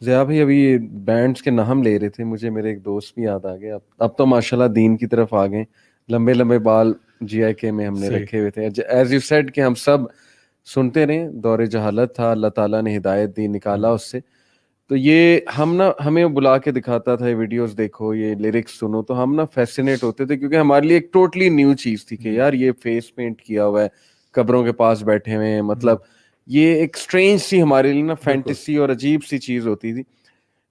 ضیاء بھائی ابھی بینڈس کے نام لے رہے تھے, مجھے میرے ایک دوست بھی یاد آ گئے. اب تو ماشاءاللہ دین کی طرف آ گئے, لمبے لمبے بال جی آئی کے میں ہم نے رکھے ہوئے تھے. ایز یو سیڈ کہ ہم سب سنتے رہے, دور جہالت تھا, اللہ تعالیٰ نے ہدایت دی, نکالا اس سے. تو یہ ہمیں بلا کے دکھاتا تھا, ویڈیوز دیکھو, یہ لیرکس سنو, تو ہم فیسینیٹ ہوتے تھے, کیونکہ ہمارے لیے ایک ٹوٹلی نیو چیز تھی کہ یار یہ فیس پینٹ کیا ہوا ہے, قبروں کے پاس بیٹھے ہوئے ہیں, مطلب یہ ایک اسٹرینج سی ہمارے لیے فینٹیسی اور عجیب سی چیز ہوتی تھی.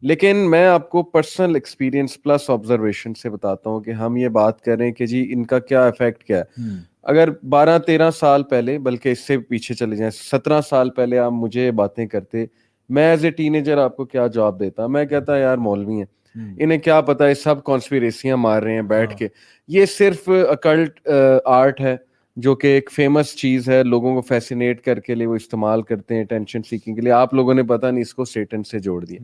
لیکن میں آپ کو پرسنل ایکسپیرینس پلس آبزرویشن سے بتاتا ہوں کہ ہم یہ بات کر رہے ہیں کہ جی ان کا کیا افیکٹ کیا ہے. اگر 12-13 سال پہلے, بلکہ اس سے پیچھے چلے جائیں 17 سال پہلے آپ مجھے باتیں کرتے, میں ایز اے ٹین ایجر آپ کو کیا جواب دیتا؟ میں کہتا یار مولوی ہیں, انہیں کیا پتا ہے, سب کانسپیریسیاں مار رہے ہیں بیٹھ کے, یہ صرف اکلٹ آرٹ ہے جو کہ ایک فیمس چیز ہے, لوگوں کو فیسینیٹ کر کے لیے وہ استعمال کرتے ہیں ٹینشن سیکنگ کے لیے. آپ لوگوں نے پتہ نہیں اس کو سیٹن سے جوڑ دیا.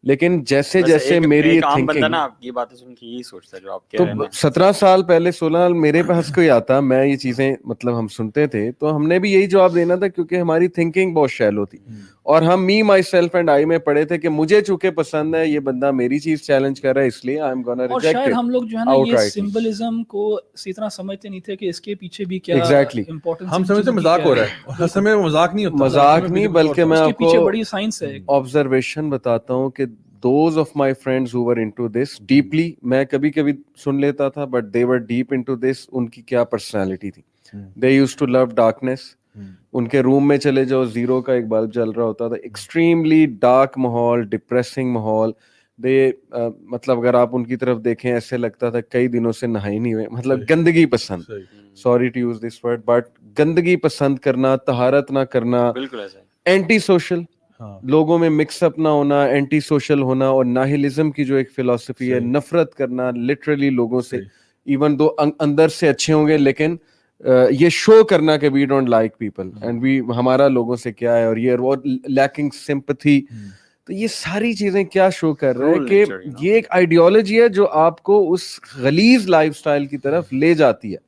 لیکن جیسے جیسے میری عام بندہ نا آپ کی باتیں سن کے یہی سوچتا ہے جو آپ کہہ رہے ہیں. تو 17 سال پہلے 16 سال میرے پاس کوئی آتا, میں یہ چیزیں مطلب ہم سنتے تھے, تو ہم نے بھی یہی جواب دینا تھا, کیونکہ ہماری تھنکنگ بہت شیلو تھی. اور ہم می مائی سیلف اینڈ آئی میں پڑے تھے کہ مجھے چونکہ پسند ہے یہ بندہ میری چیز چیلنج کر رہا ہے, اس لیے I am gonna reject it. اور شاید ہم لوگ جو ہے نا یہ سمبلزم کو اسی طرح سمجھتے نہیں تھے کہ اس کے پیچھے بھی کیا امپورٹنس. ہم سمجھتے مذاق ہو رہا ہے, اصل میں مذاق نہیں ہوتا, مذاق نہیں, بلکہ میں آپ کو بڑی سائنس ہے. آبزرویشن بتاتا ہوں کہ those of my friends who were into this deeply, میں کبھی کبھی سن لیتا تھا, but they were deep into this, ان کی کیا پرسنالٹی تھی. they used to love darkness. ان کے روم میں چلے جاؤ, زیرو کا ایک بلب جل رہا ہوتا تھا, ایکسٹریملی ڈارک ماحول, ڈپریسنگ ماحول. مطلب اگر آپ ان کی طرف دیکھیں ایسے لگتا تھا کئی دنوں سے نہائی نہیں ہوئے, مطلب گندگی پسند, sorry to use this word, but گندگی پسند کرنا, طہارت نہ کرنا, اینٹی سوشل, لوگوں میں مکس اپ نہ ہونا, اینٹی سوشل ہونا, اور ناہلزم کی جو ایک فلسفی ہے, نفرت کرنا لٹرلی لوگوں سے, ایون دو اندر سے اچھے ہوں گے, لیکن یہ شو کرنا کہ we don't like people and we, ہمارا لوگوں سے کیا ہے, اور یہ لیکنگ سمپتھی. تو یہ ساری چیزیں کیا شو کر رہے ہیں کہ یہ ایک آئیڈیالوجی ہے جو آپ کو اس غلیظ لائف سٹائل کی طرف لے جاتی ہے,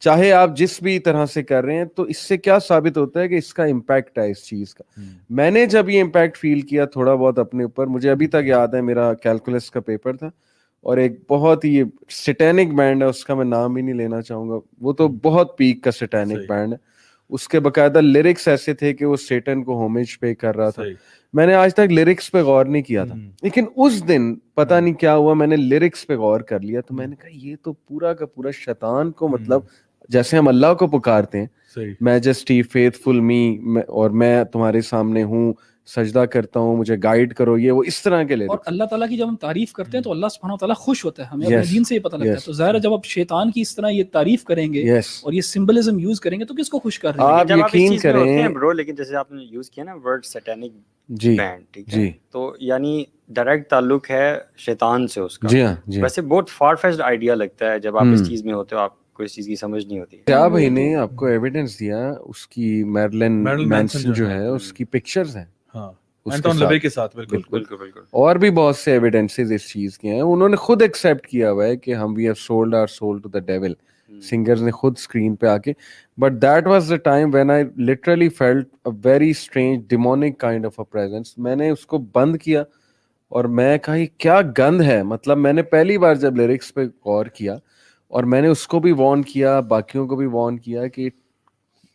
چاہے آپ جس بھی طرح سے کر رہے ہیں. تو اس سے کیا ثابت ہوتا ہے کہ اس کا امپیکٹ ہے اس چیز کا. میں نے جب یہ امپیکٹ فیل کیا تھوڑا بہت اپنے اوپر, مجھے ابھی تک یاد ہے, میرا کیلکولس کا پیپر تھا, اور ایک بہت ہی سیٹینک بینڈ ہے, اس کا میں نام بھی نہیں لینا چاہوں گا, وہ تو بہت پیک کا سیٹینک بینڈ ہے, اس کے باقاعدہ لیرکس ایسے تھے کہ وہ سیٹن کو ہومیج پے کر رہا تھا. میں نے آج تک لیرکس پہ غور نہیں کیا تھا, لیکن اس دن پتہ نہیں کیا ہوا, میں نے لیرکس پہ غور کر لیا, تو میں نے کہا یہ تو پورا کا پورا شیطان کو, مطلب جیسے ہم اللہ کو پکارتے ہیں, میجسٹی, فیتھفل می, اور میں تمہارے سامنے ہوں, سجدہ کرتا ہوں, مجھے گائیڈ کرو, یہ وہ اس طرح کے لیے. اور اللہ تعالیٰ کی جب ہم تعریف کرتے ہیں تو اللہ سبحانہ وتعالیٰ خوش ہوتا ہے, ہمیں اپنے دین سے یہ پتہ لگتا ہے. تو ظاہر ہے جب آپ شیطان کی اس طرح یہ تعریف کریں گے اور یہ سمبلزم یوز کریں گے تو کس کو خوش کر رہے ہیں؟ آپ یقین کریں برو, لیکن جیسے آپ نے یوز کیا نا ورڈ سیٹینک جی بینڈ, ٹھیک ہے, تو یعنی ڈائریکٹ تعلق ہے شیطان سے اس کا. جی ہاں, ویسے بہت فار فیچڈ آئیڈیا لگتا ہے جب آپ اس چیز میں ہوتے ہو, آپ کو اس چیز کی سمجھ نہیں ہوتی. کیا بھائی نے آپ کو ایویڈنس دیا, اس کی میرلن مینسن جو ہے اس کی پکچرز ہیں, کے ساتھ. بالکل. اور بھی بہت سے ایویڈنسز اس چیز کے ہیں, انہوں نے خود ایکسیپٹ کیا ہوا ہے کہ ہم we have sold our soul to the devil, singers نے خود اسکرین پہ آ کے. But that was the time when I literally felt a very strange demonic kind of a presence. میں نے اس کو بند کیا اور میں کہا یہ کیا گند ہے. مطلب میں نے پہلی بار جب لیرکس پہ غور کیا, اور میں نے اس کو بھی وارن کیا, باقیوں کو بھی وارن کیا کہ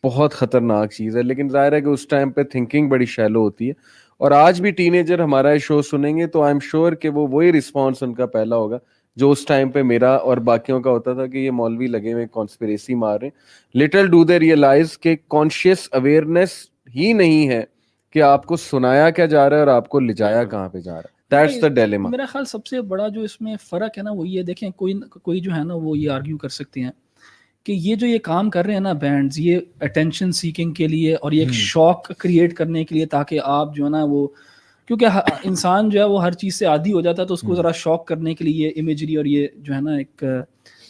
بہت خطرناک چیز ہے. لیکن ظاہر ہے کہ اس ٹائم پہ تھنکنگ بڑی شیلو ہوتی ہے, اور آج بھی ٹین ایجر ہمارا یہ شو سنیں گے تو آئی ایم شیور کہ وہ وہی رسپانس ان کا پہلا ہوگا جو اس ٹائم پہ میرا اور باقیوں کا ہوتا تھا کہ یہ مولوی لگے ہوئے کانسپیریسی مار رہے ہیں. لٹل ڈو دے ریئلائز کہ کانشیس اویئرنیس ہی نہیں ہے کہ آپ کو سنایا کیا جا رہا ہے اور آپ کو لے جایا کہاں پہ جا رہا ہے. That's the dilemma. میرا خیال سب سے بڑا جو اس میں فرق ہے نا وہ یہ, دیکھیں کوئی جو ہے نا وہ یہ آرگیو کر سکتے ہیں کہ یہ جو یہ کام کر رہے ہیں نا بینڈز, یہ اٹینشن سیکنگ کے لیے اور یہ ایک شوق کریٹ کرنے کے لیے, تاکہ آپ جو ہے نا وہ, کیونکہ انسان جو ہے وہ ہر چیز سے عادی ہو جاتا ہے, تو اس کو ذرا شوق کرنے کے لیے یہ امیجری اور یہ جو ہے نا ایک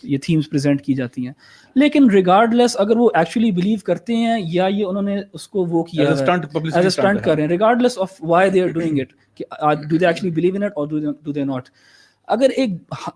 یہ تھیمز پریزنٹ کی جاتی ہیں. لیکن ریگارڈلیس اگر وہ ایکچولی بلیو کرتے ہیں یا یہ انہوں نے اس کو وہ کیا ایز اے اسٹنٹ کر رہے ہیں, regardless of why they are doing it, کہ do they actually believe in it اور ڈو دے ناٹ. اگر ایک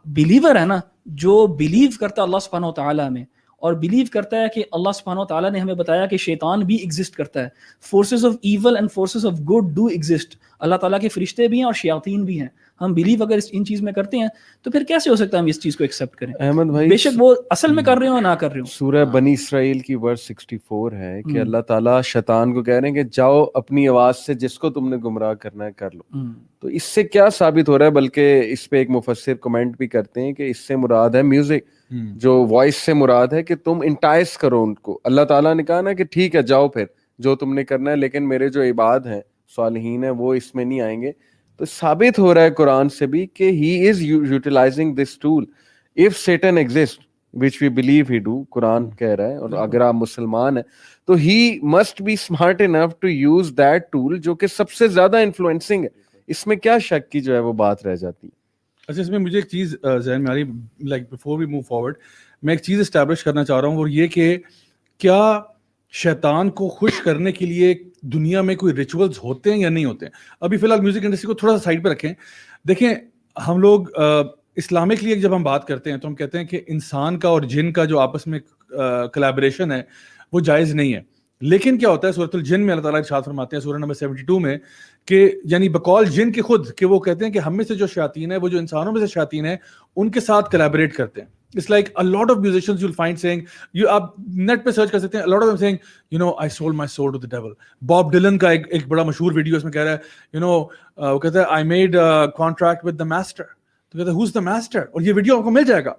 بلیور ہے نا جو بلیو کرتا اللہ سبحانہ و تعالیٰ میں, اور بلیو کرتا ہے کہ اللہ سبحانہ و تعالیٰ نے ہمیں بتایا کہ شیطان بھی ایگزسٹ کرتا ہے, forces of evil and forces of good do exist. اللہ تعالیٰ کے فرشتے بھی ہیں اور شیاطین بھی ہیں. ہم بلیو اگر ان چیز میں کرتے ہیں تو پھر کیسے ہو سکتا ہے ہم اس چیز کو ایکسیپٹ کریں؟ احمد بھائی بے شک وہ اصل میں کر رہے ہوں نہ کر رہے ہوں. سورہ بنی اسرائیل کی ورس 64 ہے کہ اللہ تعالیٰ شیطان کو کہہ رہے ہیں کہ جاؤ اپنی آواز سے جس کو تم نے گمراہ کرنا ہے کر لو. تو اس سے کیا ثابت ہو رہا ہے, بلکہ اس پہ ایک مفسر کمنٹ بھی کرتے ہیں کہ اس سے مراد ہے میوزک, جو وائس سے مراد ہے کہ تم انٹائس کرو ان کو. اللہ تعالیٰ نے کہا نا کہ ٹھیک ہے جاؤ پھر جو تم نے کرنا ہے, لیکن میرے جو عباد ہیں صالحین ہیں وہ اس میں نہیں آئیں گے. تو ثابت ہو رہا ہے قرآن سے بھی کہ he is utilizing this tool. If Satan exist which we believe he do, قرآن کہہ رہا ہے, اور اگر آپ مسلمان ہیں تو he must be smart enough to use that tool جو کہ سب سے زیادہ انفلوئنسنگ ہے. اس میں کیا شک کی جو ہے وہ بات رہ جاتی ہے. اچھا, اس میں مجھے ایک چیز ذہن میں آ رہی, like before we move forward, میں ایک چیز اسٹیبلش کرنا چاہ رہا ہوں, اور یہ کہ کیا شیطان کو خوش کرنے کے لیے دنیا میں کوئی ریچولز ہوتے ہیں یا نہیں ہوتے ہیں. ابھی فی الحال میوزک انڈسٹری کو تھوڑا سا سائڈ پہ رکھیں. دیکھیں ہم لوگ اسلامکلی جب ہم بات کرتے ہیں تو ہم کہتے ہیں کہ انسان کا اور جن کا جو آپس میں کلیبریشن ہے وہ جائز نہیں ہے. لیکن کیا ہوتا ہے سورۃ الجن میں اللہ تعالیٰ ارشاد فرماتے ہیں سورہ نمبر 72 میں کہ یعنی بقول جن کے خود کہ وہ کہتے ہیں کہ ہم میں سے جو شیاطین ہیں وہ جو انسانوں میں سے شیاطین ہیں ان کے ساتھ کلیبریٹ کرتے ہیں. It's like a lot of musicians you'll find saying, آپ نیٹ پہ سرچ کر سکتے ہیں, a lot of them saying, you know, I sold my soul to the devil. Bob Dylan کا ایک بڑا مشہور ویڈیو اس میں کہہ رہا ہے, you know, وہ کہتا ہے I made a contract with the master. تو کہتا ہے who's the master? اور یہ ویڈیو آپ کو مل جائے گا.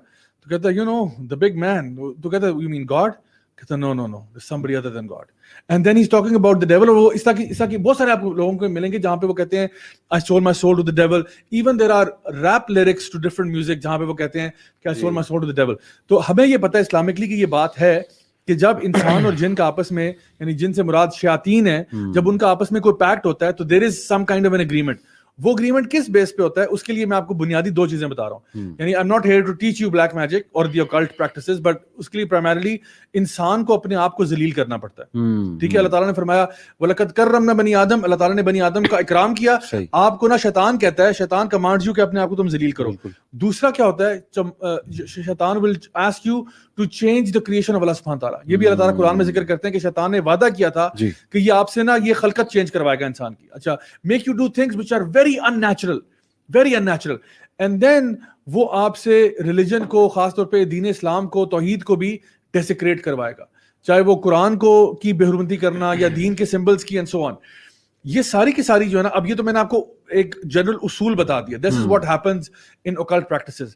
تو کہتا ہے you know, the big man. تو کہتا ہے you mean God? کہتا ہے no, there's somebody other than God. And then he's talking about the devil. اور وہ اس طرح کی بہت سارے آپ لوگوں کو ملیں گے جہاں پہ وہ کہتے ہیں I sold my soul to the devil. Even there are rap lyrics to different music جہاں پہ وہ کہتے ہیں کہ I sold my soul to the devil. تو ہمیں یہ پتہ ہے اسلامکلی کہ یہ بات ہے کہ جب انسان اور جن کا آپس میں, یعنی جن سے مراد شیاطین ہیں, جب ان کا آپس میں کوئی پیکٹ ہوتا ہے تو there is some kind of an agreement. وہ اگریمنٹ کس بیس پہ ہوتا ہے اس کے لیے میں آپ کو بنیادی 2 چیزیں بتا رہا ہوں. یعنی I'm not here to teach you black magic or the occult practices, but اس کے لیے primarily انسان کو اپنے آپ کو ذلیل کرنا پڑتا ہے. ٹھیک ہے, اللہ تعالیٰ نے فرمایا وَلَقَدْ كَرَّمْنَا بَنِي آدم, اللہ تعالیٰ نے بنی آدم کا اکرام کیا. آپ کو نا شیطان کہتا ہے, شیطان کمانڈز یو کہ اپنے آپ کو تم ذلیل کرو. دوسرا کیا ہوتا ہے, شیطان will ask you to change the creation of Allah سبحانہ تعالیٰ. یہ بھی اللہ تعالیٰ قرآن میں ذکر کرتے ہیں کہ شیطان نے وعدہ کیا تھا کہ یہ آپ سے نا یہ خلقت چینج کروائے گا انسان کی. اچھا, make you do things which are very unnatural. And then وہ آپ سے ریلیجن کو, خاص طور پہ دین اسلام کو, توحید کو بھی ڈیسیکریٹ کروائے گا, چاہے وہ قرآن کو کی بے حرمتی کرنا یا دین کے سمبلز کی اینڈ سو آن. یہ ساری کی ساری جو ہے نا, اب یہ تو میں نے آپ کو ایک جنرل اصول بتا دیا. This is what happens in occult practices.